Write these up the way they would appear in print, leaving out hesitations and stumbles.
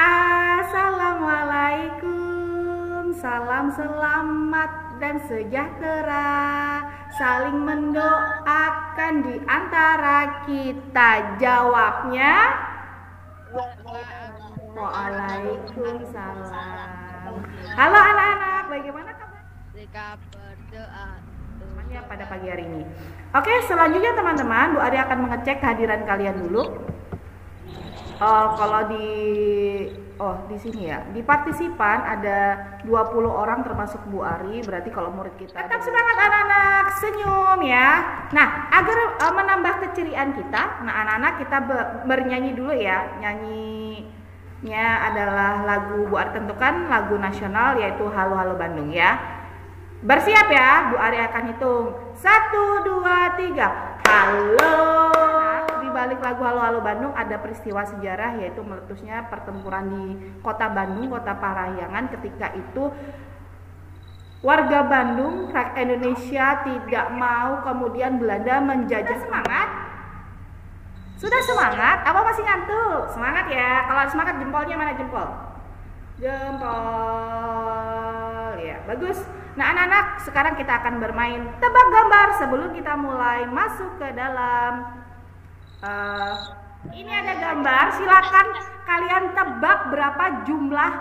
Assalamualaikum, salam selamat dan sejahtera, saling mendoakan di antara kita. Jawabnya Waalaikumsalam. Halo anak-anak, bagaimana kabar? Mereka berdoa Semuanya pada pagi hari ini. Oke, selanjutnya teman-teman, Bu Ari akan mengecek kehadiran kalian dulu. Kalau di sini ya, di partisipan ada 20 orang termasuk Bu Ari, berarti kalau murid kita. Tetap semangat anak-anak, senyum ya. Nah, agar menambah keceriaan kita, nah anak-anak kita bernyanyi dulu ya. Nyanyinya adalah lagu Bu Ari tentukan, lagu nasional yaitu Halo Halo Bandung ya. Bersiap ya, Bu Ari akan hitung 1, 2, 3. Halo. Di balik lagu Halo Halo Bandung ada peristiwa sejarah yaitu meletusnya pertempuran di kota Bandung, kota Parahyangan. Ketika itu warga Bandung, rakyat Indonesia tidak mau kemudian Belanda menjajah. Semangat? Sudah semangat? Apa masih ngantuk? Semangat ya. Kalau semangat jempolnya mana jempol? Jempol. Ya, bagus. Nah anak-anak, sekarang kita akan bermain tebak gambar. Sebelum kita mulai masuk ke dalam ini ada gambar, silakan kalian tebak berapa jumlah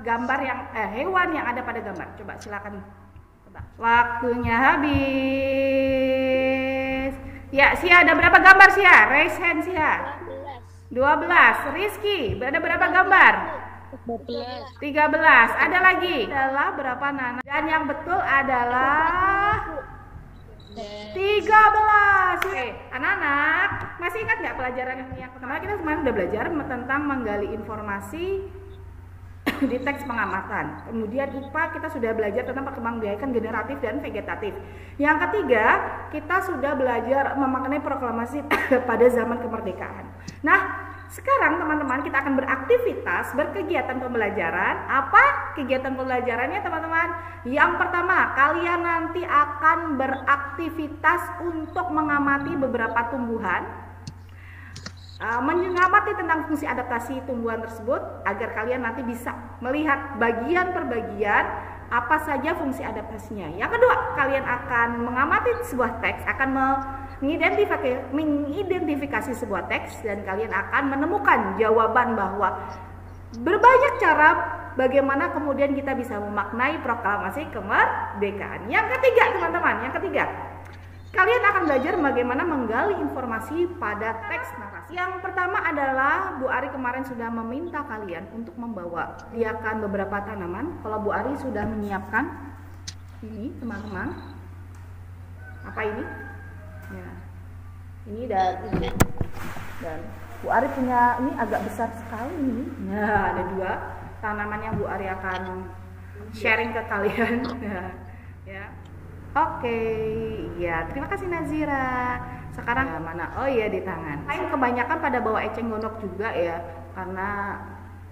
gambar yang hewan yang ada pada gambar. Coba silakan tebak. Waktunya habis. Ya, Sia ada berapa gambar Sia? Raise hand Sia. 12. Rizky, ada berapa gambar? 13. Ada lagi? Adalah berapa Nana? Dan yang betul adalah 13. Oke, anak-anak, masih ingat nggak pelajaran yang pertama? Kita kemarin udah belajar tentang menggali informasi di teks pengamatan. Kemudian IPA kita sudah belajar tentang perkembangbiakan generatif dan vegetatif. Yang ketiga, kita sudah belajar memaknai proklamasi pada zaman kemerdekaan. Nah, sekarang teman-teman kita akan beraktivitas, berkegiatan pembelajaran. Apa kegiatan pembelajarannya teman-teman? Yang pertama, kalian nanti akan beraktivitas untuk mengamati beberapa tumbuhan, mengamati tentang fungsi adaptasi tumbuhan tersebut agar kalian nanti bisa melihat bagian per bagian apa saja fungsi adaptasinya. Yang kedua, kalian akan mengamati sebuah teks, akan mengidentifikasi sebuah teks, dan kalian akan menemukan jawaban bahwa berbanyak cara bagaimana kemudian kita bisa memaknai proklamasi kemerdekaan. Yang ketiga teman-teman, kalian akan belajar bagaimana menggali informasi pada teks narasi. Yang pertama adalah Bu Ari kemarin sudah meminta kalian untuk membawa beberapa tanaman. Kalau Bu Ari sudah menyiapkan ini teman-teman, apa ini? Ya, ini dan Bu Ari punya ini agak besar sekali ini. Nah, ada 2 tanaman yang Bu Ari akan sharing ke kalian. Ya. Oke, ya terima kasih Nazira. Sekarang mana? Oh iya di tangan. Kebanyakan pada bawa eceng gondok juga ya, karena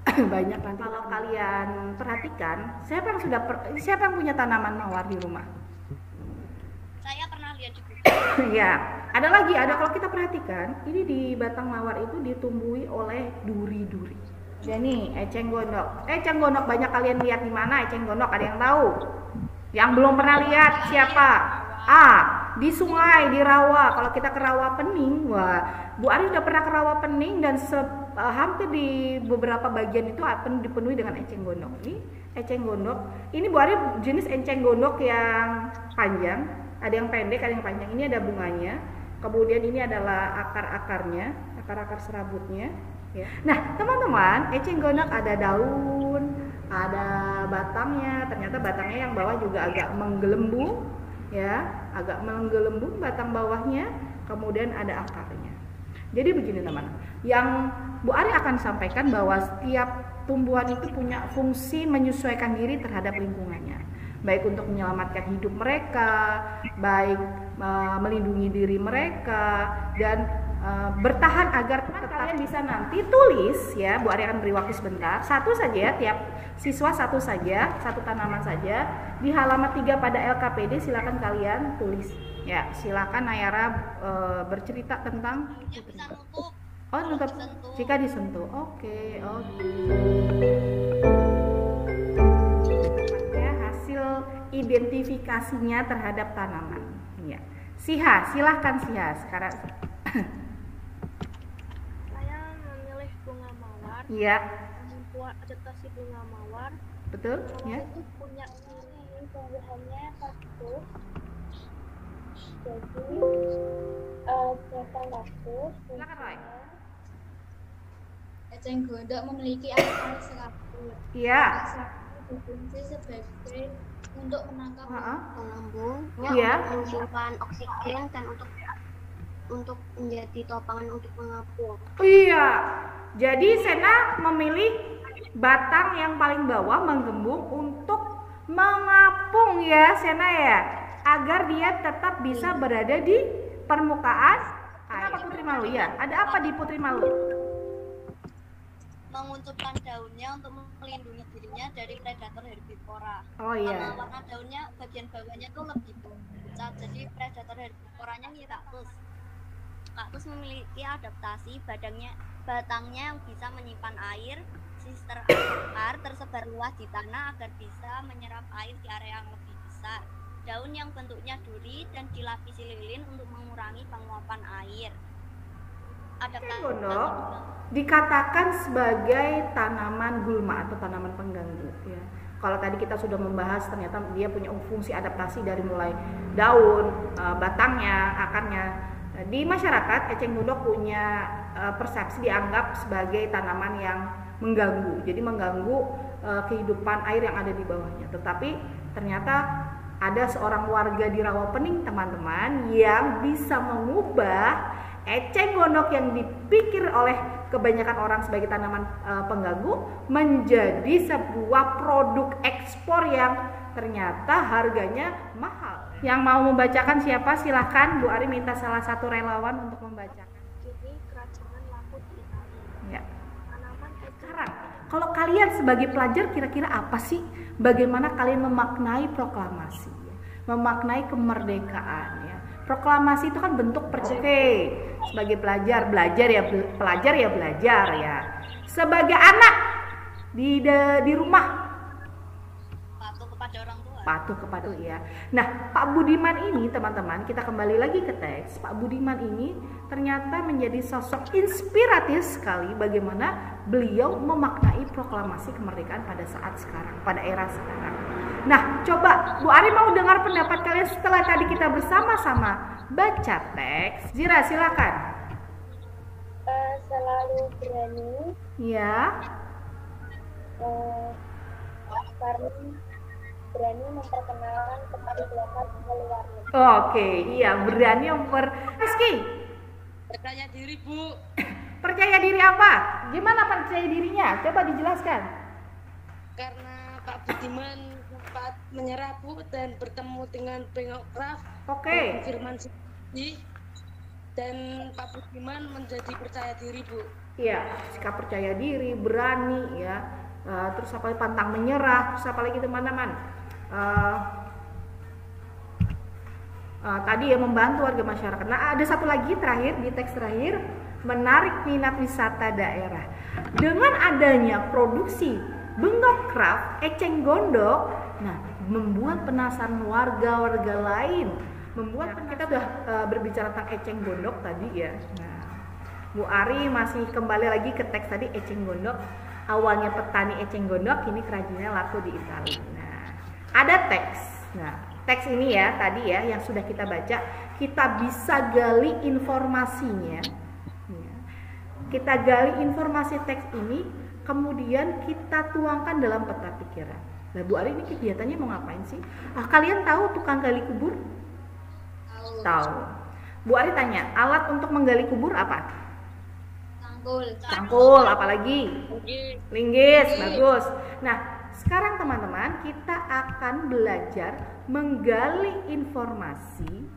banyak nanti. Kalau kalian perhatikan, siapa yang punya tanaman mawar di rumah? Saya pernah lihat juga. Ya, ada kalau kita perhatikan, ini di batang mawar itu ditumbuhi oleh duri-duri. Jadi eceng gondok. Eceng gondok banyak kalian lihat di mana eceng gondok? Ada yang tahu? Yang belum pernah lihat siapa? Di sungai, di rawa. Kalau kita ke rawa Pening, wah, Bu Ari udah pernah ke rawa Pening dan hampir di beberapa bagian itu dipenuhi dengan eceng gondok. Ini eceng gondok. Ini Bu Ari jenis eceng gondok yang panjang, ada yang pendek, ada yang panjang. Ini ada bunganya. Kemudian ini adalah akar-akarnya, akar-akar serabutnya. Ya. Nah, teman-teman, eceng gondok ada daun, ada batangnya. Ternyata batangnya yang bawah juga agak menggelembung, ya, agak menggelembung batang bawahnya. Kemudian ada akarnya. Jadi begini teman, yang Bu Ari akan sampaikan bahwa setiap tumbuhan itu punya fungsi menyesuaikan diri terhadap lingkungannya, baik untuk menyelamatkan hidup mereka, baik melindungi diri mereka, dan bertahan agar kalian bisa nanti tulis ya. Bu Ari akan beri waktu sebentar, satu saja, tiap siswa satu saja, satu tanaman saja di halaman 3 pada LKPD. Silakan kalian tulis ya. Silakan Nayara bercerita tentang Oh, Kalau tetap disentuh. jika disentuh. Oke, oke. Ya, hasil identifikasinya terhadap tanaman. Ya. Siha, silahkan Siha sekarang. Saya memilih bunga mawar. Iya, Membuat adaptasi bunga mawar. betul. Ya. Itu punya ciri tumbuhannya kaktus. Jadi batang kaktus. Silakan Roy. Eceng gondok memiliki akar serabut. Iya. Berfungsi sebagai untuk menangkap Pengembung Iya. menyimpan oksigen dan untuk menjadi topangan untuk mengapung. Iya. Jadi Sena memilih batang yang paling bawah menggembung untuk mengapung ya Sena ya, agar dia tetap bisa berada di permukaan air. Kenapa Putri Malu ya? Ada apa di Putri Malu? Menguncurkan daunnya untuk melindungi dirinya dari predator herbivora. Oh iya. Karena warna daunnya bagian bawahnya tuh lebih pucat, jadi predator herbivoranya nih kaktus. Kaktus memiliki adaptasi batangnya yang bisa menyimpan air, sister akar tersebar luas di tanah agar bisa menyerap air di area yang lebih besar. Daun yang bentuknya duri dan dilapisi lilin untuk mengurangi penguapan air. Eceng gondok dikatakan sebagai tanaman gulma atau tanaman pengganggu ya. Kalau tadi kita sudah membahas ternyata dia punya fungsi adaptasi dari mulai daun, batangnya, akarnya. Di masyarakat eceng gondok punya persepsi dianggap sebagai tanaman yang mengganggu. Jadi mengganggu kehidupan air yang ada di bawahnya. Tetapi ternyata ada seorang warga di Rawapening teman-teman yang bisa mengubah eceng gondok yang dipikir oleh kebanyakan orang sebagai tanaman pengganggu menjadi sebuah produk ekspor yang ternyata harganya mahal. Yang mau membacakan siapa? Silahkan Bu Ari, minta salah satu relawan untuk membacakan. Jadi kerajaan laku di Italia. Ya. Tanaman Sekarang, kalau kalian sebagai pelajar kira-kira apa sih? Bagaimana kalian memaknai proklamasi? Memaknai kemerdekaan ya. Proklamasi itu kan bentuk sebagai pelajar belajar ya. Sebagai anak di rumah Patuh kepada orang tua. patuh kepada ya. Nah, Pak Budiman ini teman-teman, kita kembali lagi ke teks. Pak Budiman ini ternyata menjadi sosok inspiratif sekali bagaimana beliau memaknai proklamasi kemerdekaan pada saat sekarang, pada era sekarang. Nah, coba Bu Ari mau dengar pendapat kalian setelah tadi kita bersama-sama baca teks. Zira, silakan. selalu berani Ya. karena berani memperkenalkan kepada global keluar negeri. Oke, iya, berani Rizky, Percaya diri, Bu. percaya diri apa? Gimana percaya dirinya? Coba dijelaskan. Karena Pak Budiman sempat menyerah, Bu, dan bertemu dengan Pengokraf. Oke. Konfirmasi dan Pak Budiman menjadi percaya diri, Bu. Iya, sikap percaya diri, berani ya. Terus apa lagi, pantang menyerah, terus apa lagi teman-teman? Tadi ya membantu warga masyarakat. Nah, ada satu lagi terakhir di teks terakhir, menarik minat wisata daerah. Dengan adanya produksi Benggok Craft, eceng gondok, nah membuat penasaran warga-warga lain. Kita udah berbicara tentang eceng gondok tadi ya. Nah, Bu Ari masih kembali lagi ke teks tadi eceng gondok. Awalnya petani eceng gondok, kini kerajinnya laku di Italia. Nah, ada teks. Nah, teks ini ya tadi ya yang sudah kita baca, kita bisa gali informasinya. Ya. Kita gali informasi teks ini, kemudian kita tuangkan dalam peta pikiran. Nah, Bu Ari ini kegiatannya mau ngapain sih? Kalian tahu tukang gali kubur? Tahu. Bu Ari tanya, alat untuk menggali kubur apa? Cangkul, apalagi? Linggis, bagus. Nah, sekarang teman-teman kita akan belajar menggali informasi.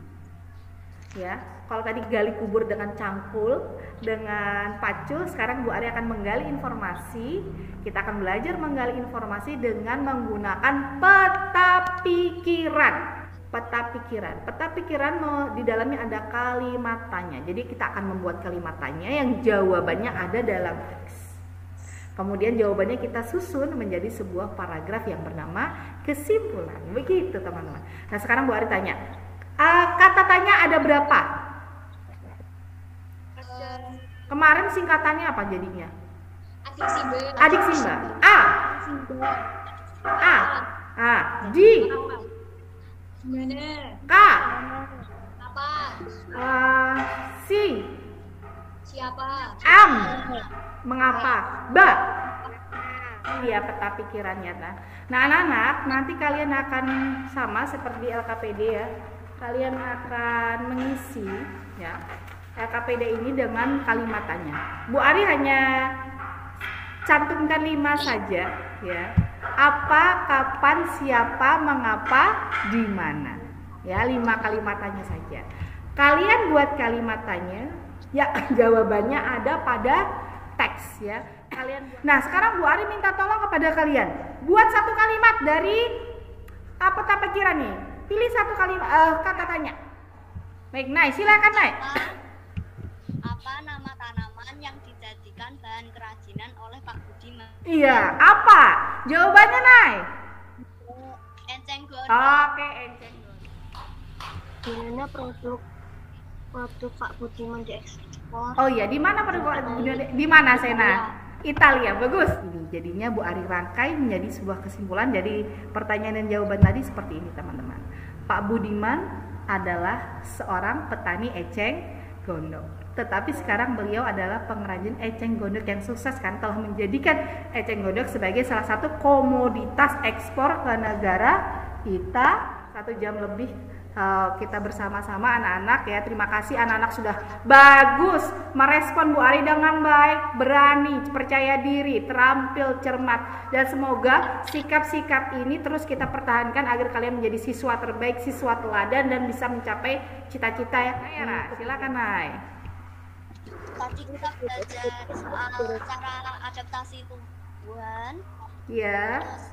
Ya, kalau tadi gali kubur dengan cangkul, dengan pacul, sekarang Bu Ari akan menggali informasi. Kita akan belajar menggali informasi dengan menggunakan peta pikiran. peta pikiran. Peta pikiran di dalamnya ada kalimat tanya. Jadi kita akan membuat kalimat tanya yang jawabannya ada dalam teks. Kemudian jawabannya kita susun menjadi sebuah paragraf yang bernama kesimpulan. Begitu teman-teman. Nah sekarang Bu Ari tanya, kata tanya ada berapa? Kemarin singkatannya apa jadinya? Adik Simba. A. D. K. Apa? C. Siapa? M. Mengapa? Ba. Iya peta pikirannya. Nah anak-anak nanti kalian akan sama seperti LKPD ya. Kalian akan mengisi ya LKPD ini dengan kalimat tanya. Bu Ari hanya cantumkan 5 saja ya. Apa, kapan, siapa, mengapa, di mana. Ya 5 kalimat tanya saja. Kalian buat kalimat tanya ya jawabannya ada pada teks ya. Nah sekarang Bu Ari minta tolong kepada kalian buat satu kalimat dari peta pikiran nih. Pilih satu kalimat kata tanya. Baik, Nay, silakan Nay. Apa nama tanaman yang dijadikan bahan kerajinan oleh Pak Budiman? Iya, apa? Jawabannya Nay. Enceng gondok. Oke, enceng gondok. Gimana produk Pak Budiman diekspor? Oh iya, di mana di mana Sena? Italia, bagus. Ini jadinya Bu Ari rangkai menjadi sebuah kesimpulan. Jadi pertanyaan dan jawaban tadi seperti ini teman-teman. Pak Budiman adalah seorang petani eceng gondok. Tetapi sekarang beliau adalah pengrajin eceng gondok yang sukses kan, telah menjadikan eceng gondok sebagai salah satu komoditas ekspor ke negara kita. 1 jam lebih kita bersama-sama anak-anak ya. Terima kasih anak-anak sudah bagus merespon Bu Ari dengan baik, berani, percaya diri, terampil, cermat, dan semoga sikap-sikap ini terus kita pertahankan agar kalian menjadi siswa terbaik, siswa teladan dan bisa mencapai cita-cita ya. Nayara, silakan Nay. Tadi kita belajar soal cara adaptasi tumbuhan, Iya. terus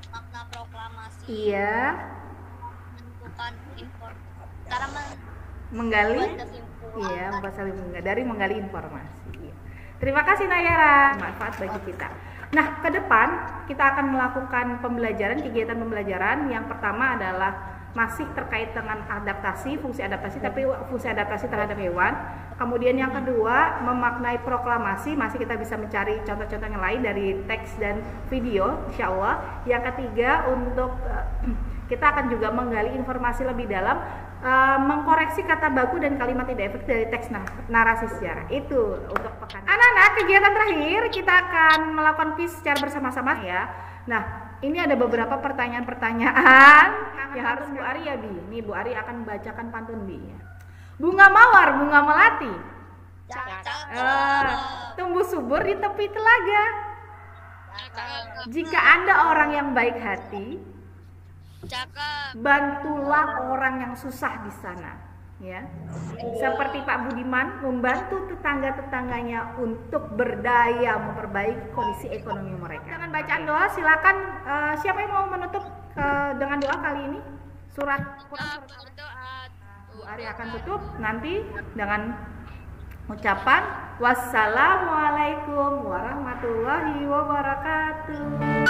makna proklamasi, Iya. menentukan cara Menggali. membuat kesimpulan. Iya, dari menggali informasi. Iya. Terima kasih Nayara, manfaat bagi kita. Nah, ke depan kita akan melakukan kegiatan pembelajaran. Yang pertama adalah masih terkait dengan adaptasi, fungsi adaptasi, tapi fungsi adaptasi terhadap hewan. Kemudian yang kedua, memaknai proklamasi, masih kita bisa mencari contoh-contoh yang lain dari teks dan video, insya Allah. Yang ketiga, untuk kita akan juga menggali informasi lebih dalam, mengkoreksi kata baku dan kalimat tidak efektif dari teks narasi sejarah. Itu untuk pekan. Anak-anak, kegiatan terakhir kita akan melakukan quiz secara bersama-sama ya. Nah, ini ada beberapa pertanyaan-pertanyaan yang harus Bu Ari ya Bi. Nih Bu Ari akan membacakan pantun Bi. Bunga mawar, bunga melati, tumbuh subur di tepi telaga. Jika Anda orang yang baik hati, bantulah orang yang susah di sana. Ya, seperti Pak Budiman membantu tetangga-tetangganya untuk berdaya memperbaiki kondisi ekonomi mereka. Dengan bacaan doa, silakan siapa yang mau menutup dengan doa kali ini? Surat Quran. Bu Ari akan tutup nanti dengan ucapan wassalamualaikum warahmatullahi wabarakatuh.